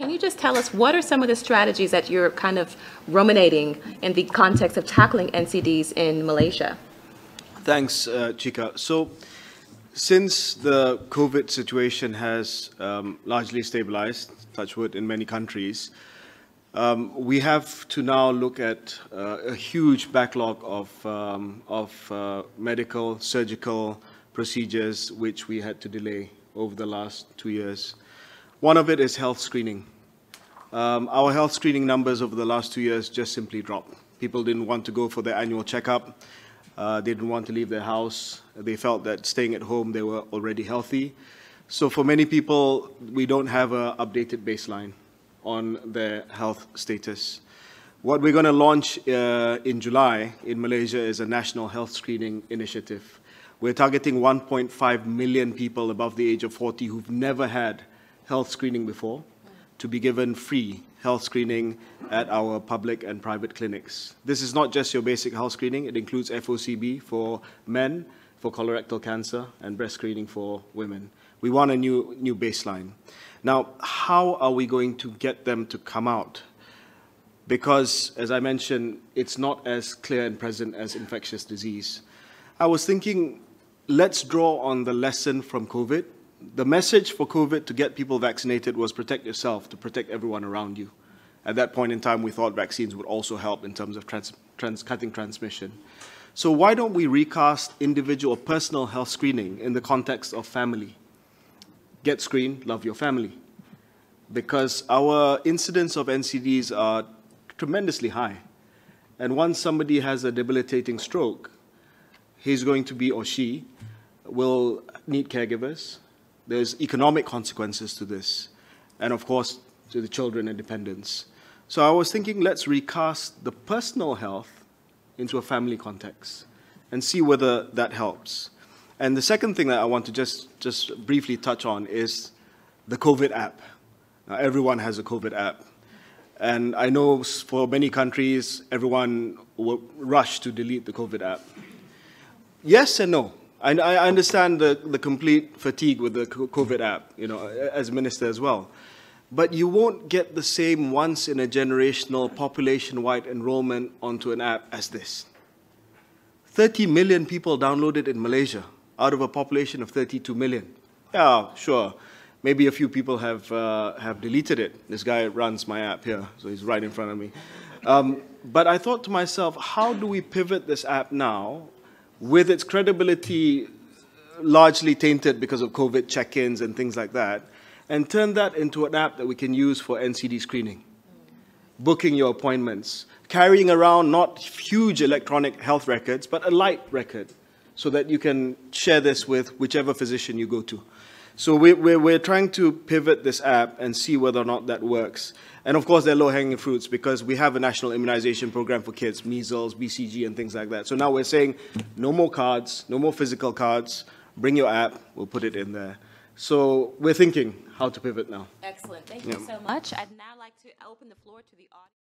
Can you just tell us what are some of the strategies that you're kind of ruminating in the context of tackling NCDs in Malaysia? Thanks, Chika. So, since the COVID situation has largely stabilized, touch wood, in many countries, we have to now look at a huge backlog of medical, surgical procedures which we had to delay over the last 2 years. One of it is health screening. Our health screening numbers over the last 2 years just simply dropped. People didn't want to go for their annual checkup. They didn't want to leave their house. They felt that staying at home, they were already healthy. So for many people, we don't have an updated baseline on their health status. What we're going to launch in July in Malaysia is a national health screening initiative. We're targeting 1.5 million people above the age of 40 who've never had health screening before to be given free health screening at our public and private clinics. This is not just your basic health screening. It includes FOCB for men, for colorectal cancer, and breast screening for women. We want a new baseline. Now, how are we going to get them to come out? Because, as I mentioned, it's not as clear and present as infectious disease. I was thinking, let's draw on the lesson from COVID. The message for COVID to get people vaccinated was protect yourself, to protect everyone around you. At that point in time, we thought vaccines would also help in terms of cutting transmission. So why don't we recast individual personal health screening in the context of family? Get screened, love your family. Because our incidence of NCDs are tremendously high. And once somebody has a debilitating stroke, he's going to be, or she, will need caregivers. There's economic consequences to this. And of course, to the children and dependents. So I was thinking, let's recast the personal health into a family context and see whether that helps. And the second thing that I want to just briefly touch on is the COVID app. Now, everyone has a COVID app. And I know for many countries, everyone will rush to delete the COVID app. Yes and no. I understand the complete fatigue with the COVID app, as minister as well. But you won't get the same once-in-a-generational population-wide enrollment onto an app as this. 30 million people downloaded in Malaysia out of a population of 32 million. Yeah, sure. Maybe a few people have deleted it. This guy runs my app here, so he's right in front of me. But I thought to myself, how do we pivot this app now with its credibility largely tainted because of COVID check-ins and things like that, and turn that into an app that we can use for NCD screening, booking your appointments, carrying around not huge electronic health records, but a light record, so that you can share this with whichever physician you go to. So we're trying to pivot this app and see whether or not that works. And of course, there are low-hanging fruits because we have a national immunization program for kids, measles, BCG, and things like that. So now we're saying no more cards, no more physical cards. Bring your app, we'll put it in there. So we're thinking how to pivot now. Excellent. Thank you so much. I'd now like to open the floor to the audience.